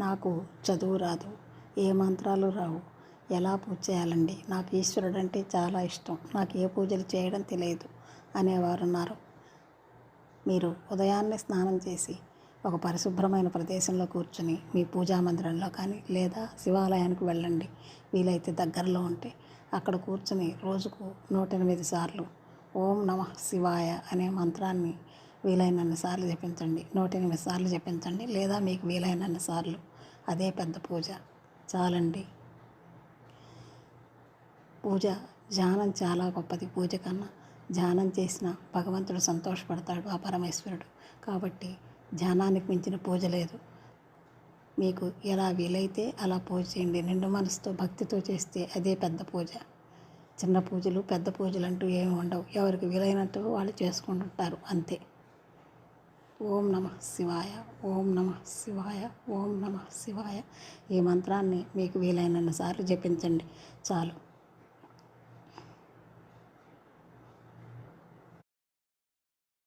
నాకు చదువు రాదు, ఏ మంత్రాలు రావు, ఎలా పూజ చేయాలండి? నాకు ఈశ్వరుడు అంటే చాలా ఇష్టం, నాకు ఏ పూజలు చేయడం తెలియదు అనేవారు ఉన్నారు. మీరు ఉదయాన్నే స్నానం చేసి ఒక పరిశుభ్రమైన ప్రదేశంలో కూర్చుని మీ పూజా మందిరంలో కానీ లేదా శివాలయానికి వెళ్ళండి. వీలైతే దగ్గరలో ఉంటే అక్కడ కూర్చుని రోజుకు 108 సార్లు ఓం నమః శివాయ అనే మంత్రాన్ని వీలైనన్ని సార్లు జపించండి. 108 సార్లు జపించండి, లేదా మీకు వీలైనన్ని సార్లు. అదే పెద్ద పూజ చాలండి. పూజ ధ్యానం చాలా గొప్పది. పూజ కన్నా ధ్యానం చేసిన భగవంతుడు సంతోషపడతాడు, ఆ పరమేశ్వరుడు. కాబట్టి ధ్యానానికి మించిన పూజ లేదు. మీకు ఎలా వీలైతే అలా పూజ చేయండి. నిండు మనసుతో భక్తితో చేస్తే అదే పెద్ద పూజ. చిన్న పూజలు పెద్ద పూజలు అంటూ ఏమి ఉండవు. ఎవరికి వీలైనట్టు వాళ్ళు చేసుకుంటుంటారు, అంతే. ఓం నమః శివాయ, ఓం నమః శివాయ, ఓం నమః శివాయ. ఈ మంత్రాన్ని మీకు వీలైనన్ని సార్లు జపించండి చాలు.